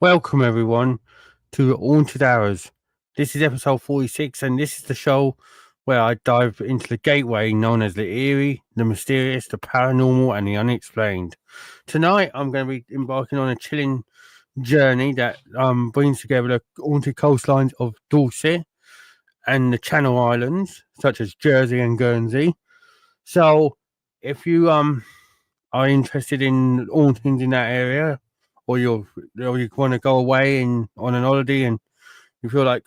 Welcome everyone to Haunted Hours. This is episode 46 and this is the show where I dive into the gateway known as the eerie, the mysterious, the paranormal and the unexplained. Tonight I'm going to be embarking on a chilling journey that brings together the haunted coastlines of Dorset and the Channel Islands such as Jersey and Guernsey. So if you are interested in hauntings in that area, or you want to go away on an holiday and you feel like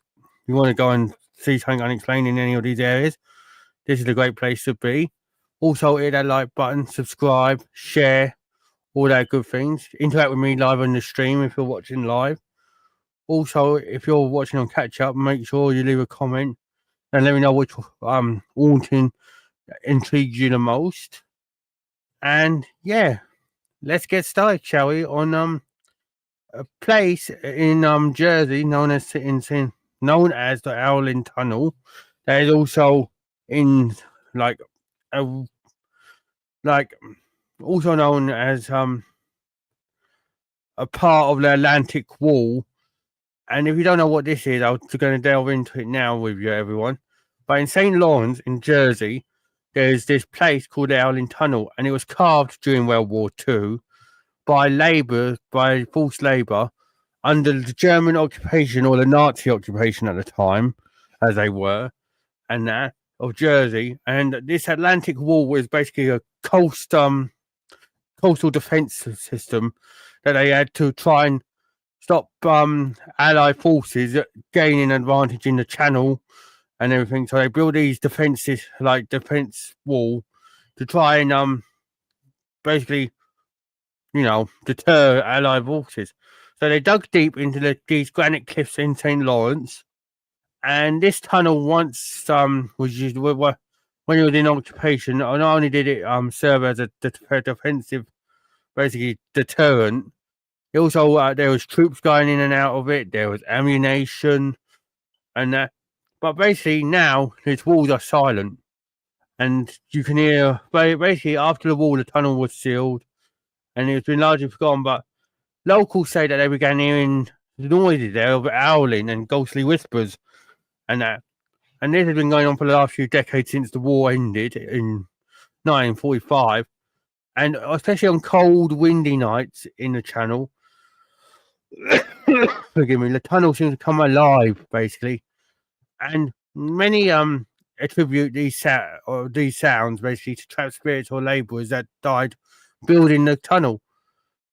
you want to go and see something unexplained in any of these areas, this is a great place to be. Also, hit that like button, subscribe, share, all that good things. Interact with me live on the stream if you're watching live. Also, if you're watching on catch up, make sure you leave a comment and let me know which haunting intrigues you the most. And yeah, let's get started, shall we? On a place in Jersey known as the Howling Tunnel. That is also in like a like also known as a part of the Atlantic Wall. And if you don't know what this is, I'm going to delve into it now with you, everyone. But in St. Lawrence, in Jersey, there's this place called the Howling Tunnel, and it was carved during World War II by forced labour under the German occupation or the Nazi occupation at the time, as they were, and that of Jersey. And this Atlantic Wall was basically a coastal defence system that they had to try and stop Allied forces gaining advantage in the Channel and everything. So they built these defence wall to try and basically, deter Allied forces. So they dug deep into these granite cliffs in St. Lawrence, and this tunnel once was used when it was in occupation. Not only did it serve as a defensive, basically deterrent, it also there was troops going in and out of it. There was ammunition, and that. But basically now its walls are silent, and you can hear basically after the tunnel was sealed, and it's been largely forgotten. But locals say that they began hearing noises there of howling and ghostly whispers, and that. And this has been going on for the last few decades since the war ended in 1945, and especially on cold, windy nights in the Channel. Forgive me, the tunnel seems to come alive, basically, and many attribute these sounds basically to trapped spirits or labourers that died building the tunnel,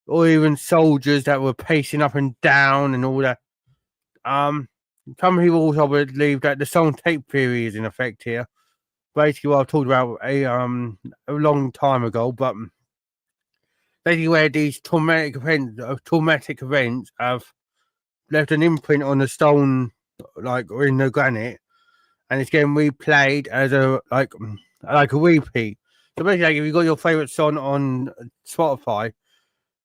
or even soldiers that were pacing up and down and all that. Some people also believe that the song tape theory is in effect here. Basically, what I've talked about a long time ago, but basically where these traumatic events have left an imprint on the stone, like or in the granite, and it's getting replayed as a repeat. So basically, like, if you got your favorite song on Spotify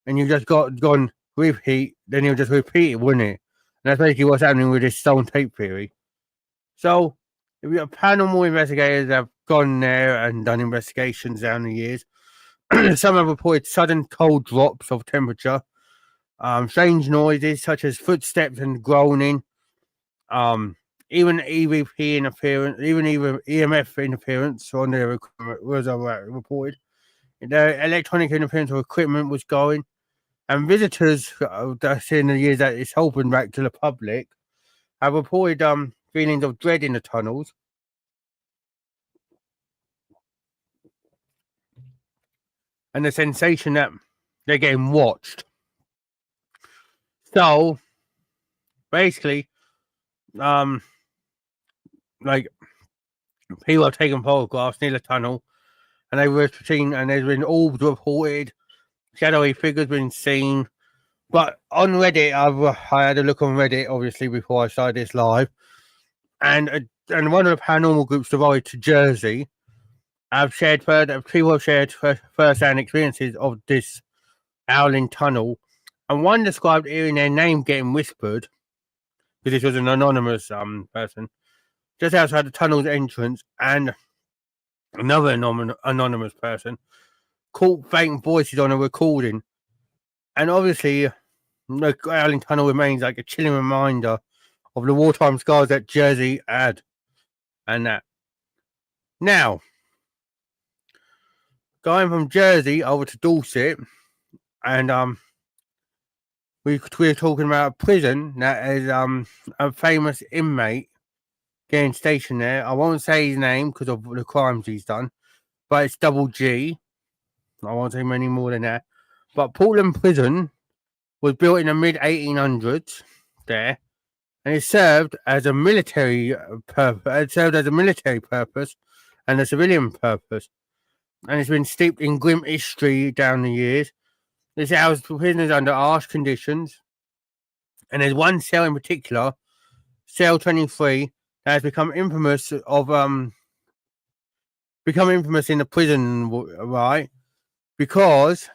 and you've just gone repeat, then you'll just repeat it, wouldn't it? And that's basically what's happening with this stone tape theory. So, if you have paranormal investigators have gone there and done investigations down the years, some have reported sudden cold drops of temperature, strange noises such as footsteps and groaning, even EVP interference, even EMF interference on their equipment was reported. The electronic interference of equipment was going, and visitors that's in the years that it's open back to the public have reported feelings of dread in the tunnels. And the sensation that they're getting watched. So basically, like people have taken photographs near the tunnel, and they were seen, and there's been orbs reported, shadowy figures been seen. But on Reddit, I had a look on Reddit obviously before I started this live, and one of the paranormal groups devoted to Jersey people have shared first-hand experiences of this howling tunnel, and one described hearing their name getting whispered, because this was an anonymous person, just outside the tunnel's entrance, and another anonymous person caught faint voices on a recording. And obviously, The Howling Tunnel remains like a chilling reminder of the wartime scars that Jersey had, and that. Now, going from Jersey over to Dorset, and we're talking about a prison that is a famous inmate getting stationed there. I won't say his name because of the crimes he's done, but it's Double G. I won't say many more than that. But Portland Prison was built in the mid 1800s there, and it served as a military purpose. It served as a military purpose and a civilian purpose, and it's been steeped in grim history down the years. This housed prisoners under harsh conditions, and there's one cell in particular, cell 23, that has become infamous in the prison, right? Because,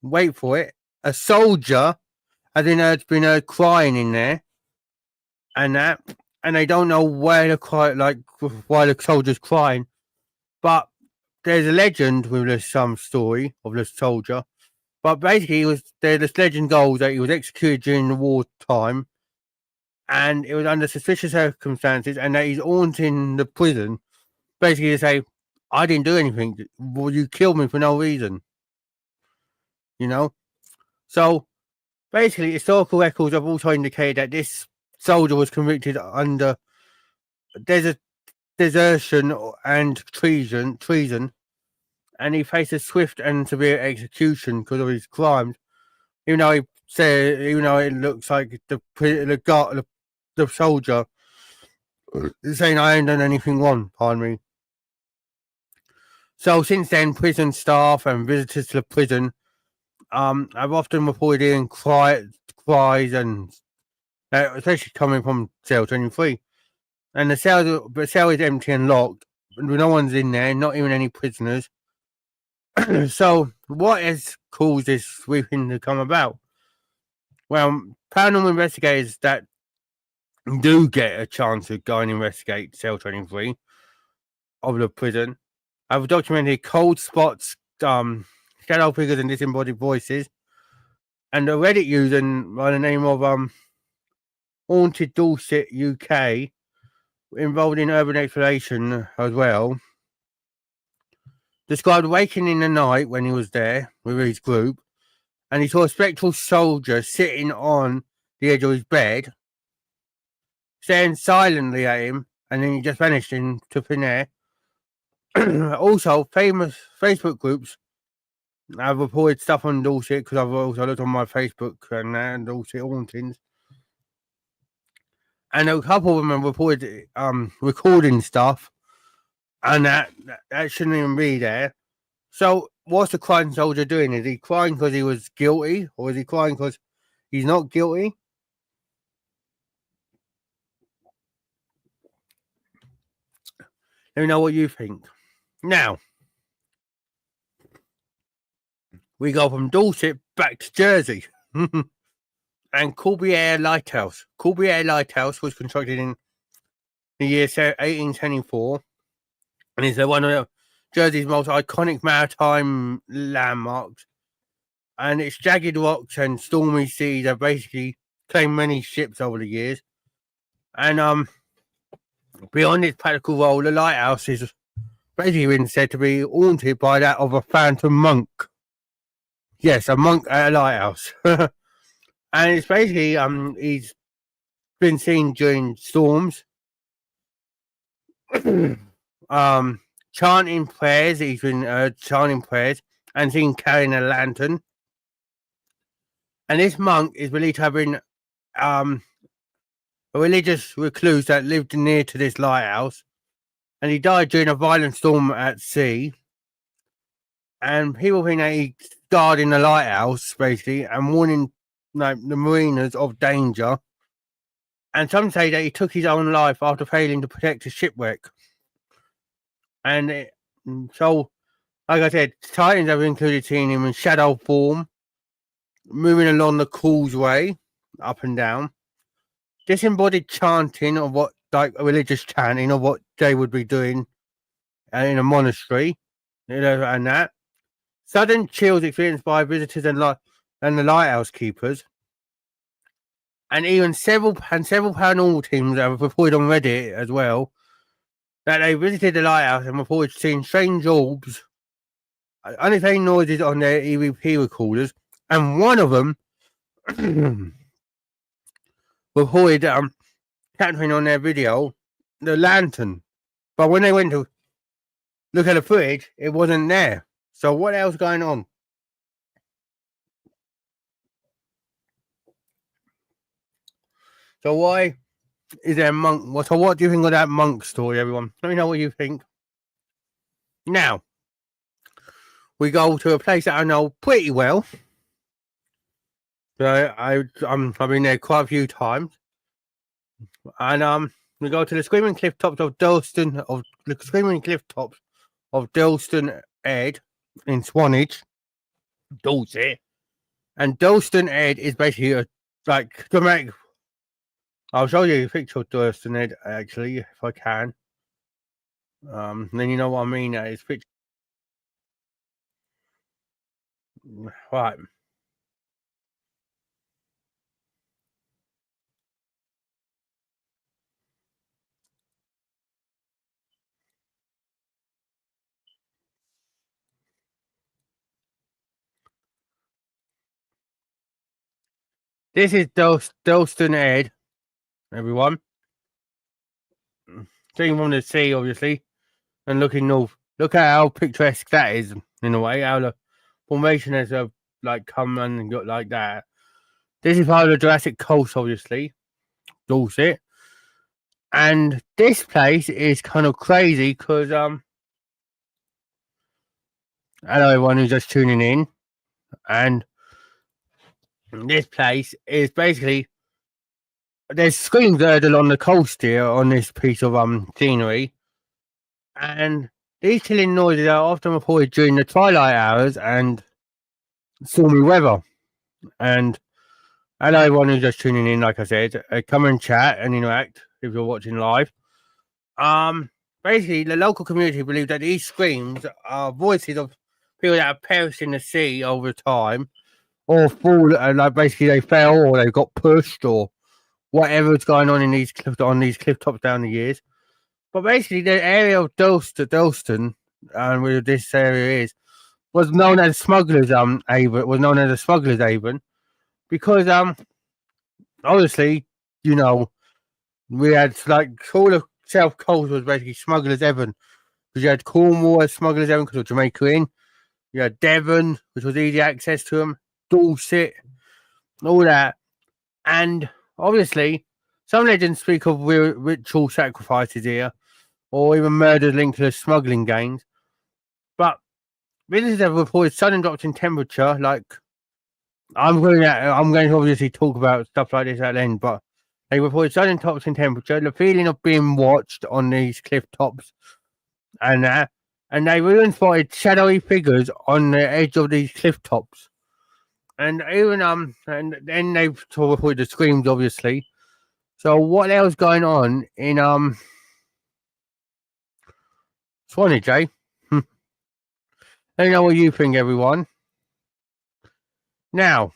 wait for it, a soldier has been heard crying in there, and they don't know why the soldier's crying, but there's a legend with this story of this soldier. But basically, this legend goes that he was executed during the wartime, and it was under suspicious circumstances, and that he's haunting the prison, basically to say, I didn't do anything. Well, you killed me for no reason. You know? So, basically, historical records have also indicated that this soldier was convicted under desertion and treason, and he faced a swift and severe execution because of his crimes. Even though it looks like the soldier is saying, I ain't done anything wrong, pardon me. So since then, prison staff and visitors to the prison I've often reported hearing cries, and especially coming from cell 23. And the cell is empty and locked. No one's in there, not even any prisoners. So, what has caused this sweeping to come about? Well, paranormal investigators that do get a chance to go and investigate cell 23 of the prison have documented cold spots, shadow figures, and disembodied voices. And a Reddit user by the name of Haunted Dorset UK, involved in urban exploration as well, described waking in the night when he was there with his group, and he saw a spectral soldier sitting on the edge of his bed, staring silently at him, and then he just vanished into thin air. Also, famous Facebook groups have reported stuff on Dorset, because I've also looked on my Facebook and Dorset Hauntings. And a couple of them have reported recording stuff, and that shouldn't even be there. So, what's the crying soldier doing? Is he crying because he was guilty, or is he crying because he's not guilty? Let me know what you think. Now, we go from Dorset back to Jersey. And Corbière Lighthouse. Corbière Lighthouse was constructed in the year 1824, and is one of Jersey's most iconic maritime landmarks. And its jagged rocks and stormy seas have basically claimed many ships over the years. And beyond its practical role, the lighthouse is basically been said to be haunted by that of a phantom monk. Yes, a monk at a lighthouse. And it's basically he's been seen during storms, chanting prayers. He's been chanting prayers and seen carrying a lantern. And this monk is believed to have been a religious recluse that lived near to this lighthouse, and he died during a violent storm at sea. And people think that he died in the lighthouse, basically, and warning the mariners of danger. And some say that he took his own life after failing to protect a shipwreck. And so, like I said, Titans have included seeing him in shadow form, moving along the causeway, up and down. Disembodied chanting of what, like religious chanting of what they would be doing in a monastery, and that. Sudden chills experienced by visitors and the lighthouse keepers. and even several paranormal teams have reported on Reddit as well that they visited the lighthouse and reported seeing strange orbs, unexplained noises on their EVP recorders, and one of them reported capturing on their video the lantern. But when they went to look at the footage, it wasn't there. So what else going on? So why is there a monk? So what do you think of that monk story, everyone? Let me know what you think. Now, we go to a place that I know pretty well. So I've been there quite a few times. And we go to the Screaming Cliff Tops of Dorset, Ed in Swanage, Dorset. And Dorset Ed is basically a dramatic. I'll show you a picture of Dorset Ed actually, if I can. Then you know what I mean. It's picture. Right. This is Dorset Ed, everyone. Seen from the sea, obviously, and looking north. Look at how picturesque that is, in a way. How the formation has come and got like that. This is part of the Jurassic Coast, obviously, Dorset, and this place is kind of crazy because hello everyone who's just tuning in, and this place is basically there's screams heard along the coast here on this piece of scenery, and these chilling noises are often reported during the twilight hours and stormy weather. And hello everyone who's just tuning in, like I said, come and chat and interact if you're watching live. Basically the local community believe that these screams are voices of people that have perished in the sea over time, or fall, basically they fell or they got pushed or whatever's going on in these cliff tops down the years. But basically the area of Dorset, and where this area is, was known as Smuggler's Haven, because obviously, you know, we had all the South Coast was basically Smuggler's Haven, because you had Cornwall as Smuggler's Haven because of Jamaica Inn, you had Devon, which was easy access to them, Dorset, all that, and obviously some legends speak of ritual sacrifices here, or even murders linked to the smuggling gangs. But visitors have reported sudden drops in temperature. I'm going to obviously talk about stuff like this at the end, but they reported sudden drops in temperature, the feeling of being watched on these cliff tops, and that, and they even spotted shadowy figures on the edge of these cliff tops. And even and then they reported the screams, obviously. So what else going on in Swanage, eh? Let me know what you think, everyone. Now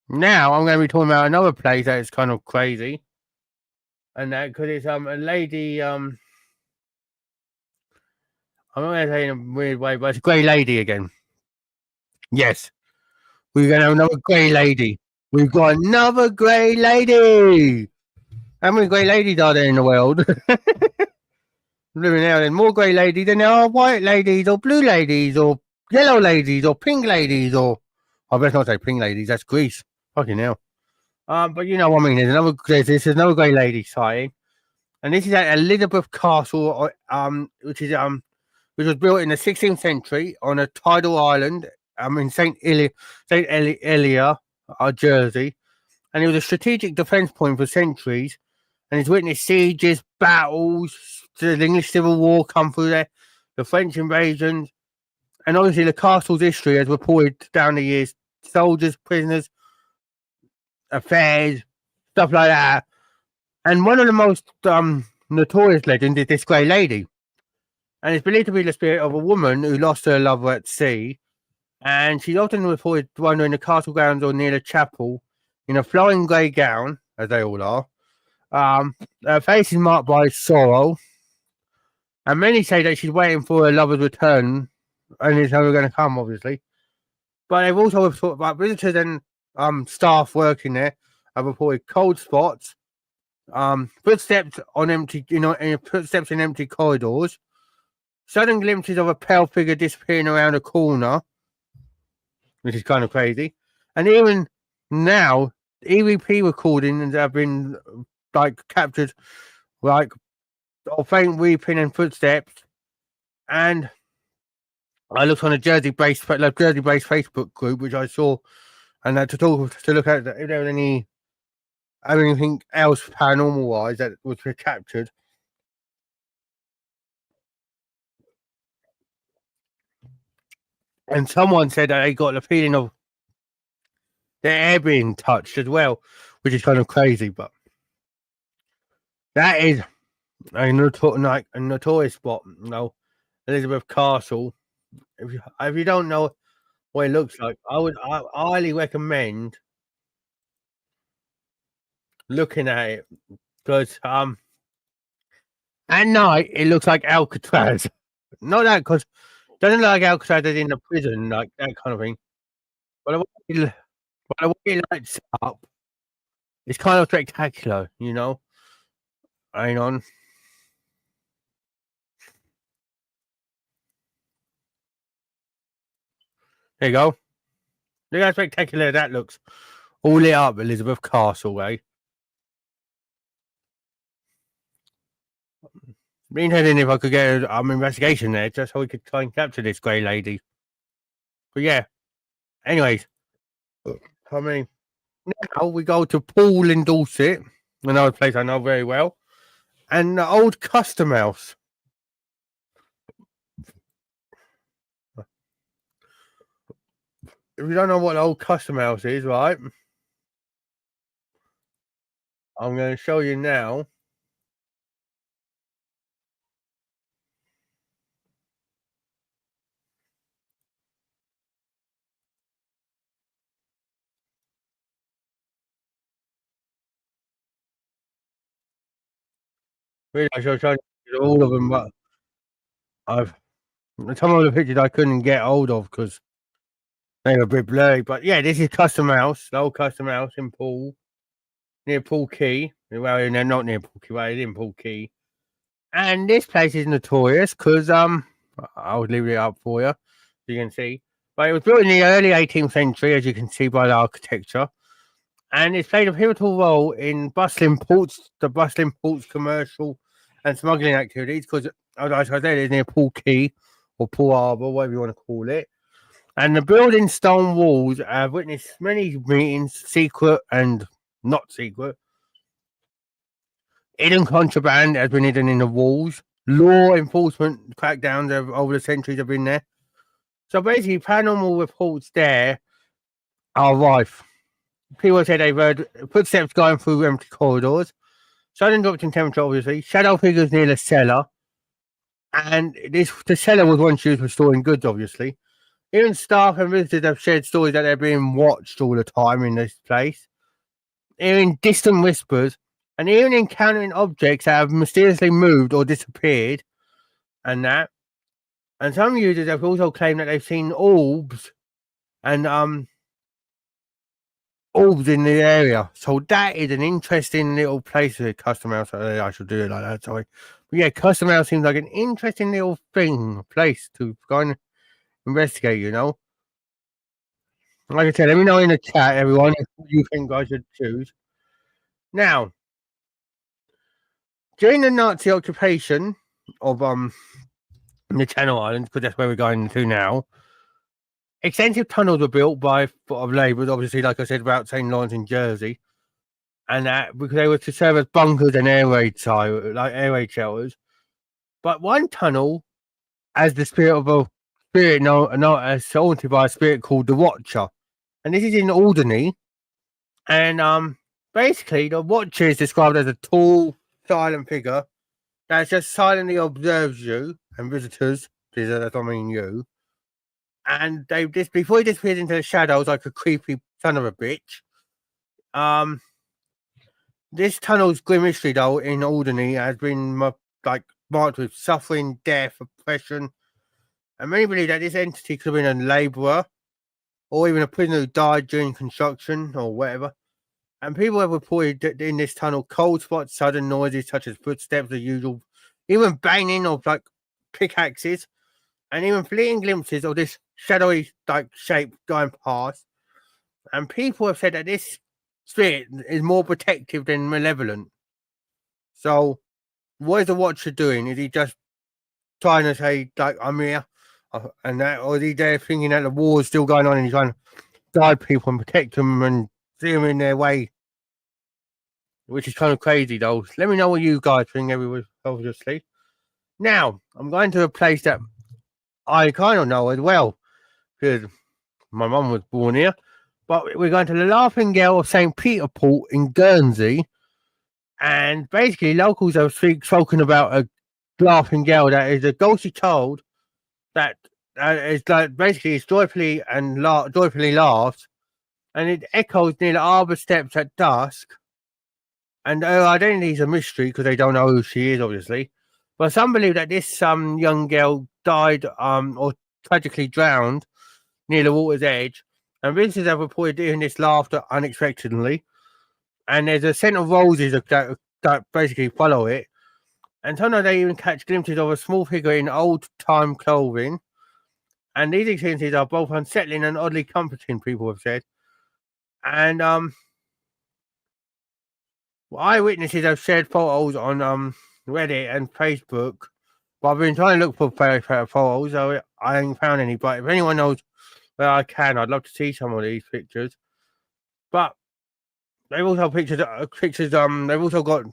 I'm going to be talking about another place that is kind of crazy, and that because it's a lady. I'm not going to say in a weird way, but it's a grey lady again. Yes, we're going to have another grey lady. We've got another grey lady. How many grey ladies are there in the world? Living out in more grey ladies than there are white ladies or blue ladies or yellow ladies or pink ladies or I better not say pink ladies. That's Greece. Fucking hell. But you know what I mean. There's another grey lady sighting, and this is at Elizabeth Castle, which was built in the 16th century on a tidal island, in Saint Helier, Jersey, and it was a strategic defence point for centuries. And it's witnessed sieges, battles, the English Civil War come through there, the French invasions, and obviously the castle's history has reported down the years, soldiers, prisoners, affairs, stuff like that. And one of the most notorious legends is this grey lady. And it's believed to be the spirit of a woman who lost her lover at sea and she's often reported wandering the castle grounds or near the chapel in a flowing grey gown, as they all are. Her face is marked by sorrow, and many say that she's waiting for her lover's return, and it's never going to come, obviously. But they've also reported about visitors and staff working there have reported cold spots, footsteps on empty, footsteps in empty corridors, sudden glimpses of a pale figure disappearing around a corner, which is kind of crazy, and even now, EVP recordings have been captured, of faint weeping and footsteps. And I looked on a Jersey-based Facebook group, which I saw, and to look at if there was anything else paranormal-wise that was captured. And someone said that they got the feeling of their air being touched as well, which is kind of crazy, but that is a notorious spot, Elizabeth Castle. If you don't know what it looks like, I highly recommend looking at it, because at night it looks like Alcatraz. Not that, because it doesn't look like Alcatraz is in the prison, like that kind of thing. But the way it lights up, it's kind of spectacular, Hang on. There you go. Look how spectacular that looks. All lit up, Elizabeth Castle, eh? Been heading if I could get an investigation there, just so we could try and capture this grey lady. But yeah. Anyways, now we go to Poole in Dorset, another place I know very well, and the old Custom House. If you don't know what the old Custom House is, right, I'm going to show you now. Really, I should show you all of them, but some of the pictures I couldn't get hold of because they were a bit blurry. But yeah, this is Custom House, the old Custom House in Poole, near Poole Quay. Well, they're not near Poole Quay, but it's in Poole Quay. And this place is notorious because I'll leave it up for you, so you can see. But it was built in the early 18th century, as you can see by the architecture, and it's played a pivotal role in the bustling ports commercial and smuggling activities. Because, as I said, it's near Poole Quay or Poole Harbour, whatever you want to call it. And the building's stone walls have witnessed many meetings, secret and not secret. Hidden contraband has been hidden in the walls. Law enforcement crackdowns over the centuries have been there. So basically, paranormal reports there are rife. People say they've heard footsteps going through empty corridors, sudden drops in temperature, obviously, shadow figures near the cellar, and the cellar was once used for storing goods, obviously. Even staff and visitors have shared stories that they're being watched all the time in this place, hearing distant whispers, and even encountering objects that have mysteriously moved or disappeared, and that. And some users have also claimed that they've seen orbs and orbs in the area. So that is an interesting little place for a Custom House. I should do it like that, sorry. But yeah, Custom House seems like an interesting little place to go and investigate, Like I said, let me know in the chat, everyone, if you think I should choose. Now, during the Nazi occupation of the Channel Islands, because that's where we're going to now, extensive tunnels were built by labourers, obviously, like I said, about St. Lawrence in Jersey, and that because they were to serve as bunkers and air raid shelters. But one tunnel has the spirit of a spirit known as haunted by a spirit called the Watcher, and this is in Alderney. And basically, the Watcher is described as a tall, silent figure that just silently observes you and visitors. I mean you. And they just before he disappeared into the shadows like a creepy son of a bitch. This tunnel's grim history, though, in Alderney has been marked with suffering, death, oppression, and many believe that this entity could have been a labourer or even a prisoner who died during construction or whatever. And people have reported that in this tunnel, cold spots, sudden noises such as footsteps, the usual, even banging of like pickaxes, and even fleeting glimpses of this shadowy shape going past. And people have said that this spirit is more protective than malevolent. So, what is the Watcher doing? Is he just trying to say like I'm here, and that, or is he there thinking that the war is still going on and he's trying to guide people and protect them and see them in their way? Which is kind of crazy, though. Let me know what you guys think, obviously. Now, I'm going to a place that I kind of know as well, because my mum was born here. But we're going to the Laughing Girl of St. Peter Port in Guernsey. And basically, locals have spoken about a Laughing Girl that is a ghostly child that is like basically it's joyfully laughs. And it echoes near the arbour steps at dusk. And her identity is a mystery because they don't know who she is, obviously. But some believe that this young girl died or tragically drowned near the water's edge. And visitors have reported hearing this laughter unexpectedly. And there's a scent of roses that basically follow it. And sometimes they even catch glimpses of a small figure in old-time clothing. And these experiences are both unsettling and oddly comforting, people have said. And eyewitnesses have shared photos on Reddit and Facebook. But I've been trying to look for photos, so I ain't found any. But if anyone knows where I can, I'd love to see some of these pictures. But they've also pictures. They've also got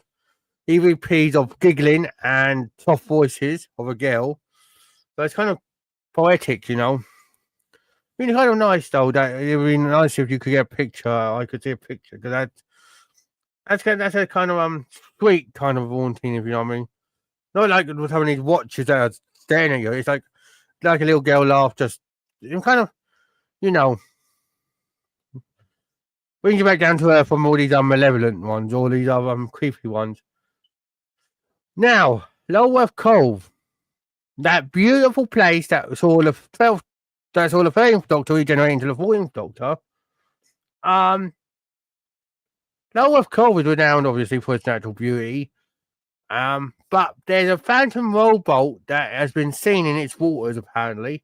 EVPs of giggling and soft voices of a girl. So it's kind of poetic, you know. Really kind of nice though. That it would be nice if you could get a picture. I could see a picture because that's a kind of sweet kind of haunting, if you know what I mean. Not like with having these watches that are staring at you. It's like a little girl laugh, just kind of, you know, brings you back down to earth from all these malevolent ones, all these other creepy ones. Now, Lulworth Cove, that beautiful place that saw the 13th Doctor regenerate into the 14th Doctor. Lulworth Cove is renowned, obviously, for its natural beauty. But there's a phantom rowboat that has been seen in its waters, apparently.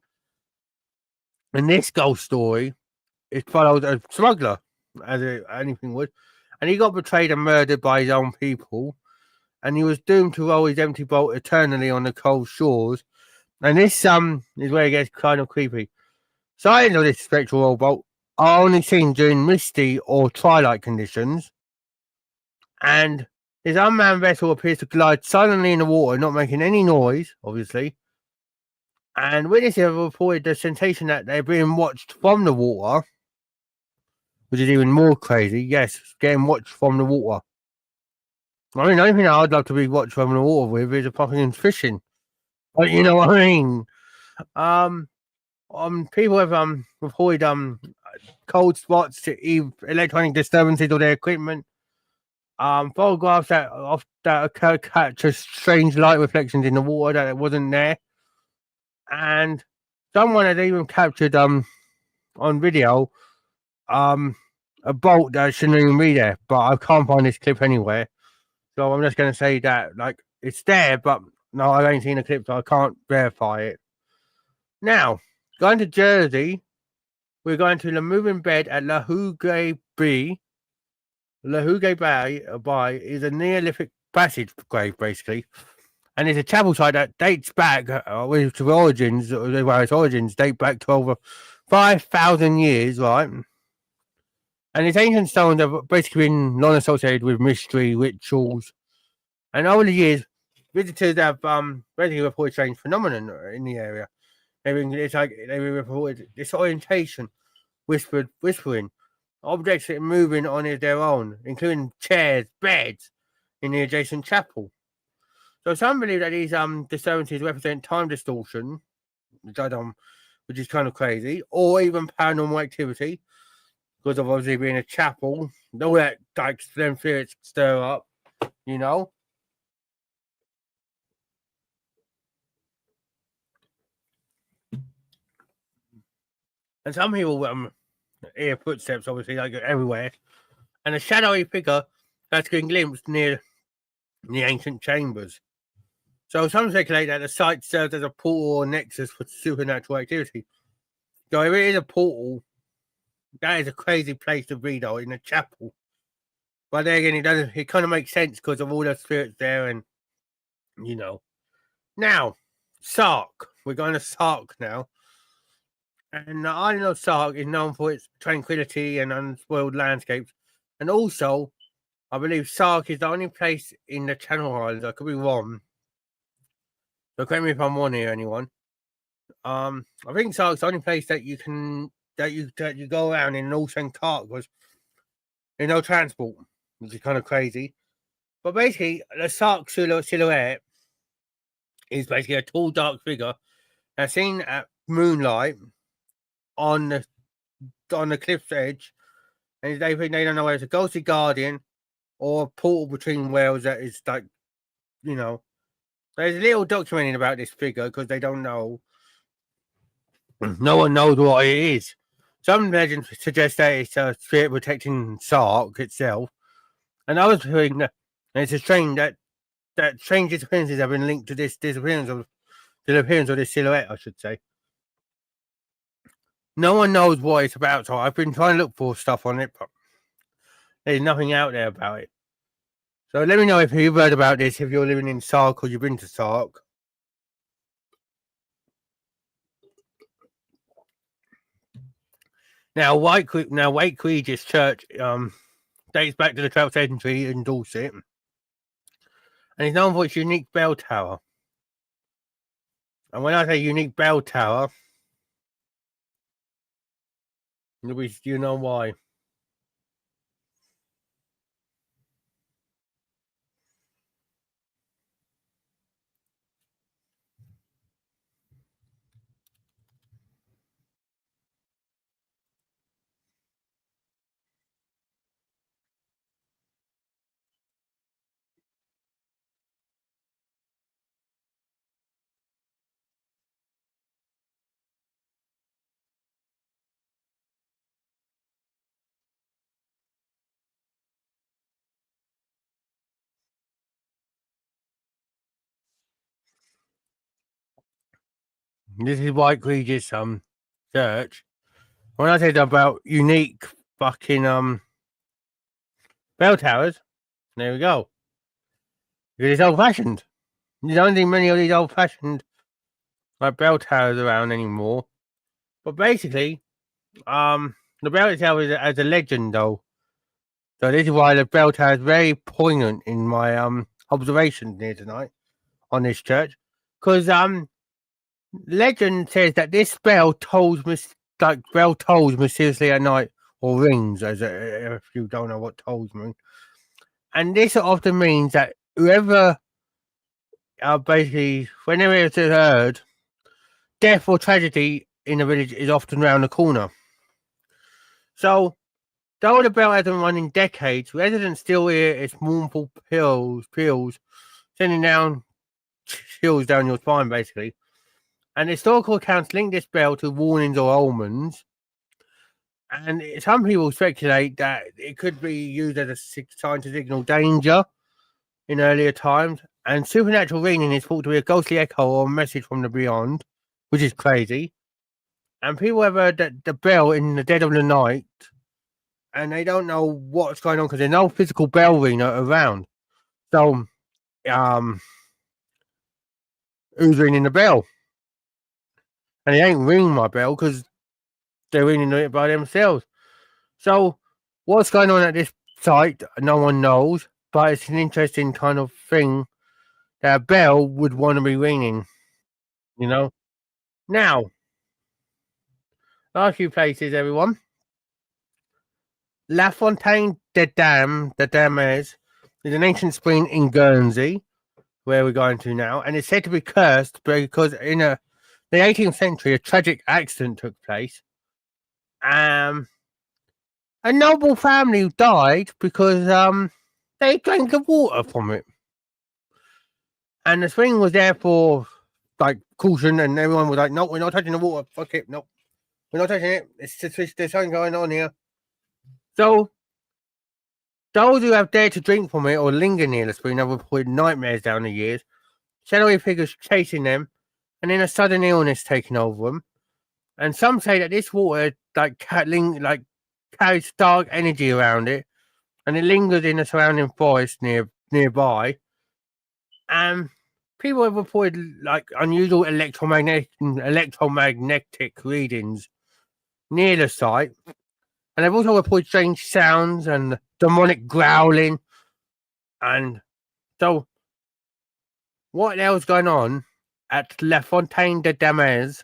And this ghost story, it follows a smuggler, as anything would. And he got betrayed and murdered by his own people. And he was doomed to row his empty boat eternally on the cold shores. And this is where it gets kind of creepy. Sightings of this spectral rowboat are only seen during misty or twilight conditions. And this unmanned vessel appears to glide silently in the water, not making any noise, obviously. And witnesses have reported the sensation that they're being watched from the water, which is even more crazy. Yes, getting watched from the water. I mean, the only thing I'd love to be watched from the water with is a fucking fishing. But you know what I mean? People have reported cold spots to electronic disturbances of their equipment. Photographs that capture strange light reflections in the water that wasn't there. And someone had even captured on video a boat that shouldn't even be there, but I can't find this clip anywhere. So I'm just gonna say that like it's there, but no, I ain't seen a clip, so I can't verify it. Now, going to Jersey, we're going to the moving bed at La Hougue Bay. La Hougue Bay is a Neolithic passage grave, basically. And it's a chapel site that dates back, its origins date back to over 5,000 years, right? And its ancient stones have basically been non-associated with mystery, rituals. And over the years, visitors have basically reported strange phenomenon in the area. They reported disorientation, whispering, objects moving on their own, including chairs, beds in the adjacent chapel. So some believe that these disturbances represent time distortion, which I don't which is kind of crazy, or even paranormal activity, because of obviously being a chapel, all that like them spirits stir up, you know. And some people hear footsteps, obviously, like everywhere, and a shadowy figure that's been glimpsed near the ancient chambers. So some speculate that the site serves as a portal or nexus for supernatural activity. So if it is a portal, that is a crazy place to be, though, in a chapel. But then again, it kind of makes sense because of all the spirits there, and you know. Now, Sark. We're going to Sark now. And the island of Sark is known for its tranquility and unspoiled landscapes. And also, I believe Sark is the only place in the Channel Islands. I could be wrong. So correct me if I'm wrong here, anyone. I think Sark's the only place that you go around in an all-terrain cart because there's no transport, which is kind of crazy. But basically, the Sark silhouette is basically a tall, dark figure that's seen at moonlight on the cliff's edge, and they think they don't know whether it's a ghostly guardian or a portal between worlds that is like, you know. There's a little documenting about this figure because they don't know. No one knows what it is. Some legends suggest that it's a spirit protecting Sark itself, and others think that it's a strange that strange disappearances have been linked to this disappearance of the appearance of this silhouette, I should say. No one knows what it's about, so I've been trying to look for stuff on it, but there's nothing out there about it. So let me know if you've heard about this, if you're living in Sark or you've been to Sark. Now, White Regis Church dates back to the 12th century in Dorset, and it's known for its unique bell tower. And when I say unique bell tower, you know why. This is White Regis church. When I said about unique fucking bell towers, there we go. Because it's old fashioned. You don't see many of these old fashioned like bell towers around anymore. But basically, the bell tower is as a legend though. So this is why the bell tower is very poignant in my observations here tonight on this church. Because legend says that this bell tolls mysteriously at night, or rings, if you don't know what tolls mean. And this often means that whoever, basically, whenever it's heard, death or tragedy in the village is often round the corner. So, though the bell hasn't run in decades, residents still hear its mournful peals, sending down chills down your spine, basically. And historical accounts link this bell to warnings or omens. And some people speculate that it could be used as a sign to signal danger in earlier times. And supernatural ringing is thought to be a ghostly echo or a message from the beyond, which is crazy. And people have heard that the bell in the dead of the night, and they don't know what's going on because there's no physical bell ringer around. So, who's ringing the bell? And he ain't ringing my bell because they're ringing it by themselves. So, what's going on at this site, no one knows, but it's an interesting kind of thing that a bell would want to be ringing, you know? Now, last few places, everyone. La Fontaine des Dames, is an ancient spring in Guernsey, where we're going to now, and it's said to be cursed because in a the 18th century, a tragic accident took place. A noble family died because they drank the water from it, and the spring was there for like caution, and everyone was like, "No, we're not touching the water. Fuck it, no, we're not touching it. It's just there's something going on here." So those who have dared to drink from it or linger near the spring have reported nightmares down the years, shadowy figures chasing them, and then a sudden illness taking over them. And some say that this water carries dark energy around it, and it lingers in the surrounding forest nearby. And people have reported like unusual electromagnetic readings near the site, and they've also reported strange sounds and demonic growling. And so, what the hell's going on at La Fontaine de Dames?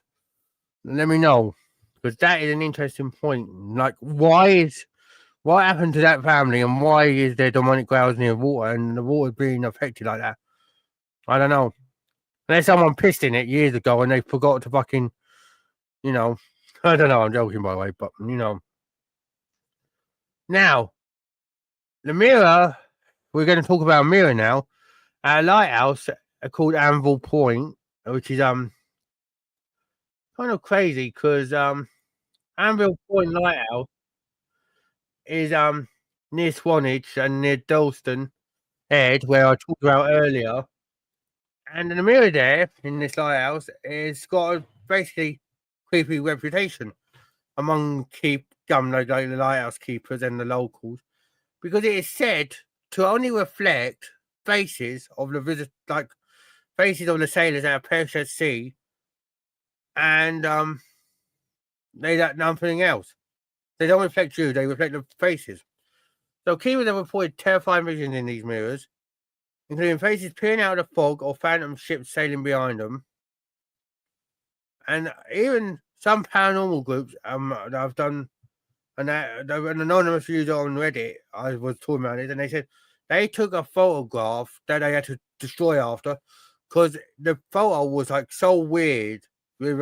Let me know, because that is an interesting point. Like, what happened to that family, and why is there demonic growls near water, and the water being affected like that? I don't know. Unless someone pissed in it years ago and they forgot to fucking, I don't know. I'm joking, by the way, but now the mirror. We're going to talk about a mirror now. At a lighthouse called Anvil Point, which is kind of crazy because Anvil Point Lighthouse is near Swanage and near Dalston Head, where I talked about earlier. And the mirror there in this lighthouse is got a basically creepy reputation among the lighthouse keepers and the locals, because it is said to only reflect faces of the faces of the sailors that have perished at sea, and they got nothing else. They don't reflect you; they reflect the faces. So keepers have reported terrifying visions in these mirrors, including faces peering out of the fog or phantom ships sailing behind them. And even some paranormal groups that I've done, and an anonymous user on Reddit, I was talking about it, and they said they took a photograph that they had to destroy after, because the photo was like so weird with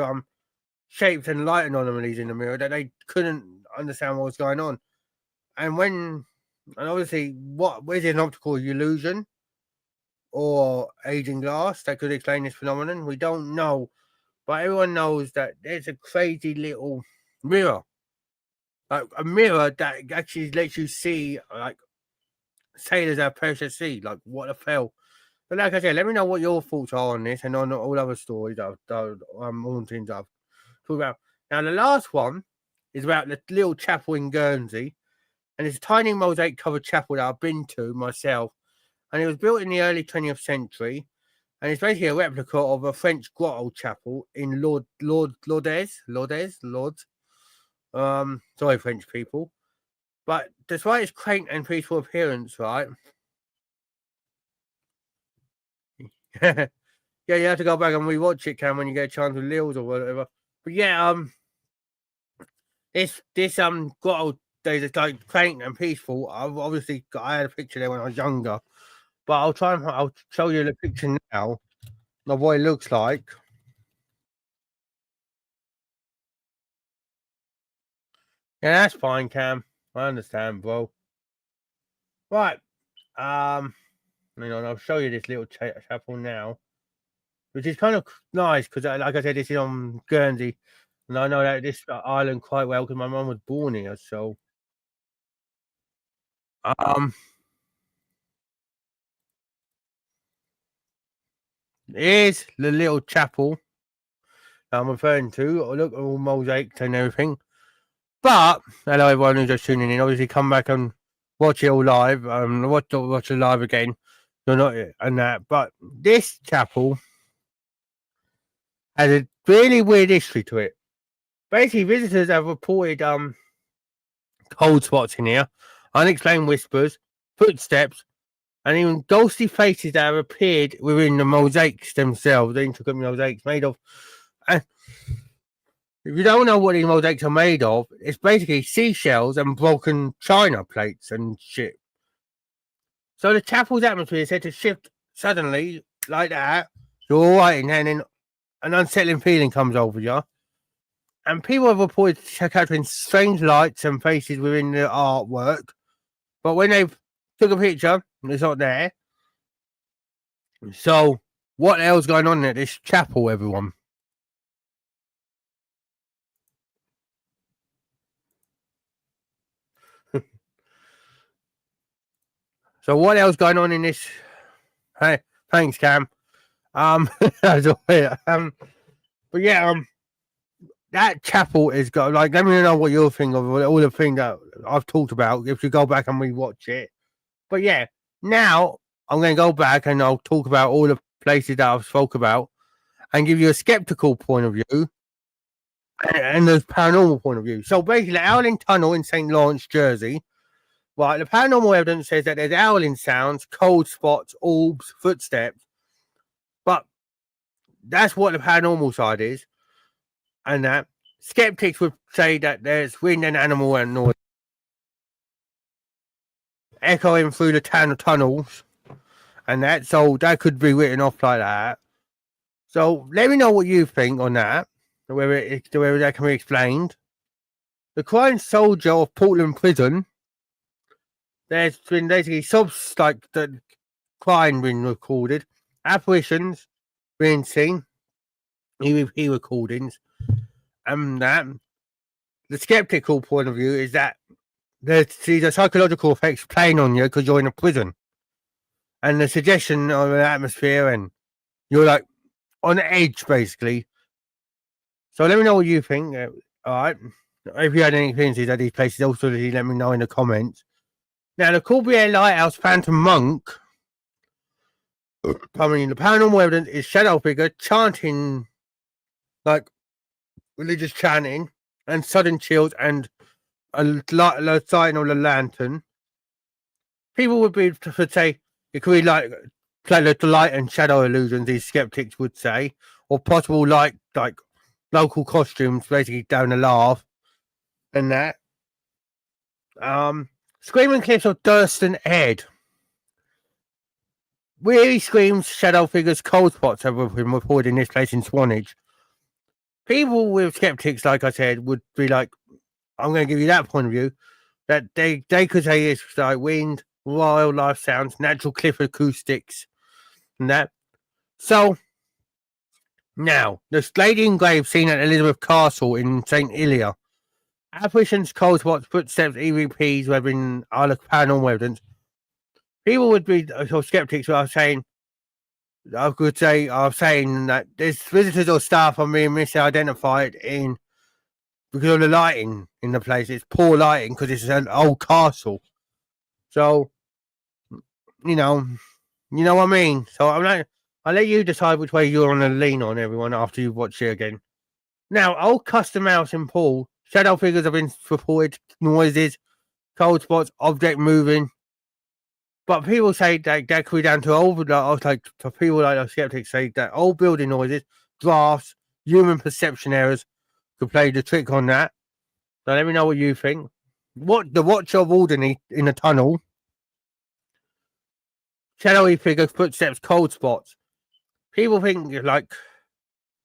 shapes and light anomalies in the mirror that they couldn't understand what was going on. And obviously, what is it, an optical illusion or aging glass that could explain this phenomenon? We don't know, but everyone knows that there's a crazy little mirror, like a mirror that actually lets you see like sailors have perished at sea. Like, what the hell? But like I said, let me know what your thoughts are on this and on all other stories hauntings I've talked about. Now, the last one is about the little chapel in Guernsey, and it's a tiny mosaic covered chapel that I've been to myself, and it was built in the early 20th century, and it's basically a replica of a French grotto chapel in Lourdes. Sorry, French people. But despite its quaint and peaceful appearance, right? Yeah, you have to go back and rewatch it, Cam, when you get a chance with Lils or whatever. But yeah, this grotto is like quaint and peaceful. I had a picture there when I was younger, but I'll show you the picture now of what it looks like. Yeah, that's fine, Cam. I understand, bro. Right. Hang on, I'll show you this little chapel now, which is kind of nice because, like I said, this is on Guernsey, and I know that this island quite well because my mum was born here. So, um, here's the little chapel I'm referring to. Oh, look, all mosaics and everything. But hello, everyone who's just tuning in. Obviously, come back and watch it all live. Watch it live again. You're not and that, but this chapel has a really weird history to it. Basically, visitors have reported cold spots in here, unexplained whispers, footsteps, and even ghostly faces that have appeared within the mosaics themselves, the intricate mosaics made of. And if you don't know what these mosaics are made of, it's basically seashells and broken china plates and shit. So the chapel's atmosphere is said to shift suddenly like that. You're all right, and then an unsettling feeling comes over you. And people have reported capturing strange lights and faces within the artwork. But when they took a picture, it's not there. So, what the hell's going on at this chapel, everyone? So, what else going on in this? Hey, thanks, Cam. But yeah, that chapel is got like. Let me know what you think of all the things that I've talked about. If you go back and rewatch it, but yeah, now I'm going to go back and I'll talk about all the places that I've spoke about and give you a skeptical point of view and the paranormal point of view. So basically, Howling Tunnel in St. Lawrence, Jersey. Right, the paranormal evidence says that there's howling sounds, cold spots, orbs, footsteps. But that's what the paranormal side is. And that skeptics would say that there's wind and animal and noise echoing through the tunnels. And that, so that could be written off like that. So let me know what you think on that, whether that can be explained. The crying soldier of Portland Prison. There's been basically subs like the crying being recorded, apparitions being seen, EVP recordings, and that. The skeptical point of view is that there's the psychological effects playing on you because you're in a prison, and the suggestion of an atmosphere, and you're like on edge basically. So let me know what you think. All right, if you had any experiences at these places, also let me know in the comments. Now, the Corbière Lighthouse Phantom Monk, the paranormal evidence is shadow figure chanting, like religious chanting, and sudden chills, and a sighting of the lantern. People would say it could be like the light and shadow illusions. These skeptics would say, or possible like local costumes, basically down a laugh, and that. Screaming clips of Dorset head. Weary screams, shadow figures, cold spots have been reported in this place in Swanage. People with skeptics, like I said, would be like, I'm going to give you that point of view, that they could say it's like wind, wildlife sounds, natural cliff acoustics, and that. So, now, the lady in grave seen at Elizabeth Castle in St. Ilia. Apparitions, cold spots, footsteps, EVPs, whether in other paranormal evidence. People would be skeptics who are saying, are saying that there's visitors or staff are being misidentified because of the lighting in the place. It's poor lighting because it's an old castle. So, you know what I mean? So I'll let you decide which way you're going to lean on, everyone, after you watch it again. Now, old custom house in Paul, shadow figures have been reported, noises, cold spots, object moving. But people say that could be down to old, like to people like the skeptics say that old building noises, drafts, human perception errors could play the trick on that. So let me know what you think. What the Watcher of Alderney in the tunnel, shadowy figures, footsteps, cold spots. People think like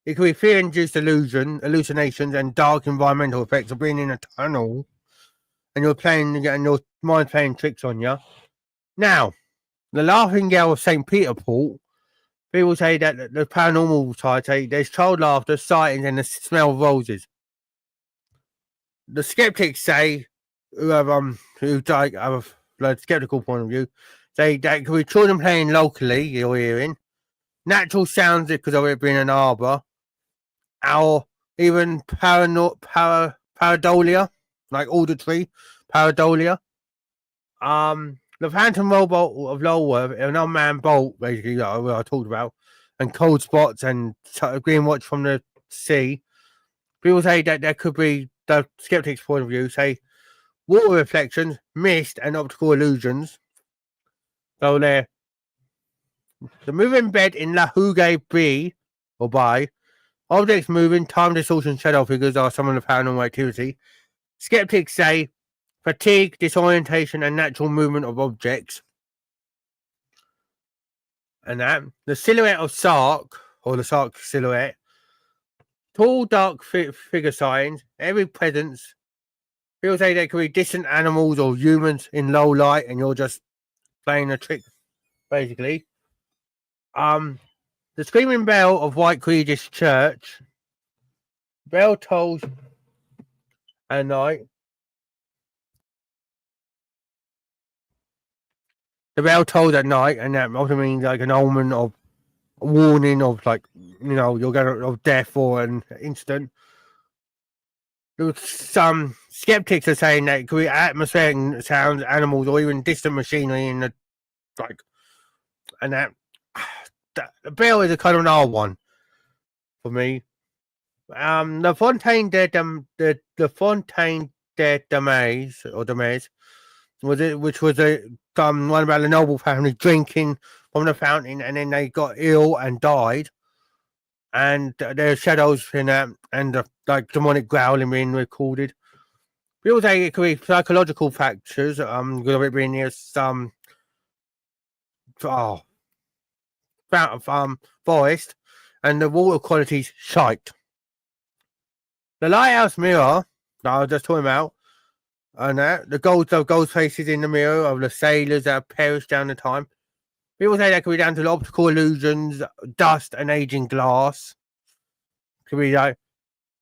it could be fear-induced hallucinations, and dark environmental effects of being in a tunnel, and you're getting your mind playing tricks on you. Now, the Laughing Gal of St. Peter Port, people say that the paranormal side say there's child laughter, sightings, and the smell of roses. The skeptics say, who have a skeptical point of view, say that could be children playing locally, you're hearing, natural sounds because of it being an arbour, or even pareidolia, like auditory pareidolia. The phantom robot of Lulworth, an unmanned boat, basically, that I talked about, and cold spots and green watch from the sea. People say that there could be, the skeptics' point of view, say water reflections, mist, and optical illusions. So there, the moving bed in La Hougue Bay, objects moving, time distortion, shadow figures are some of the paranormal activity. Skeptics say fatigue, disorientation, and natural movement of objects. And that the silhouette of Sark, or the Sark silhouette, Tall, dark figure signs, every presence. People say they could be distant animals or humans in low light, and you're just playing a trick, basically. The screaming bell of White Regis Church. Bell tolls at night. The bell tolls at night, and that also means like an omen of a warning of like you're going of death or an incident. Some skeptics are saying that it could be atmospheric sounds, animals, or even distant machinery in the like, and that the bell is a kind of an odd one for me. The Fontaine the Fontaine de Demise or Demise was it, which was a one about the noble family drinking from the fountain, and then they got ill and died. And there's shadows in that, and like demonic growling being recorded. People say it could be psychological factors, because of it being near some forest, and the water quality's shite. The lighthouse mirror that I was just talking about, and the gold faces in the mirror of the sailors that have perished down the time. People say that could be down to the optical illusions, dust, and aging glass. Could be like,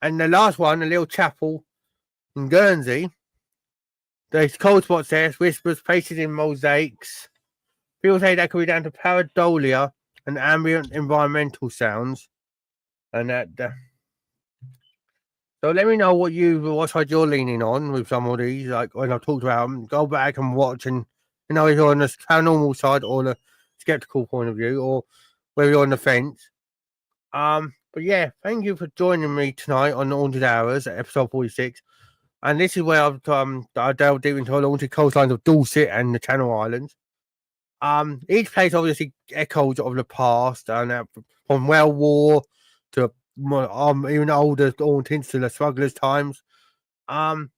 and the last one, a little chapel in Guernsey. There's cold spots there, whispers, faces in mosaics. People say that could be down to pareidolia and ambient environmental sounds, and that. So let me know what side you're leaning on with some of these. Like when I've talked about them, go back and watch, and if you're on the paranormal side or the skeptical point of view, or whether you're on the fence. But yeah, thank you for joining me tonight on Haunted Hours, episode 46. And this is where I delved deep into the haunted coastlines of Dorset and the Channel Islands. Each place obviously echoes of the past, and from World War to even older hauntings to the smugglers' times. So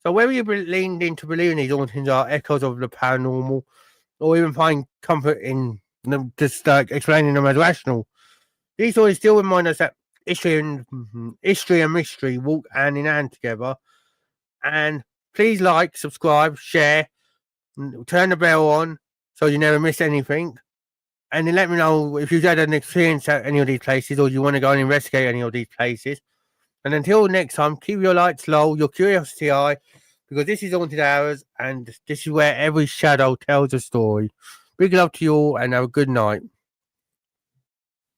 whether you leaned into believing these hauntings are echoes of the paranormal, or even find comfort in them just explaining them as rational, these stories still remind us that history and mystery walk hand in hand together. And please like, subscribe, share, turn the bell on so you never miss anything. And then let me know if you've had an experience at any of these places, or you want to go and investigate any of these places. And until next time, keep your lights low, your curiosity high, because this is Haunted Hours, and this is where every shadow tells a story. Big love to you all, and have a good night.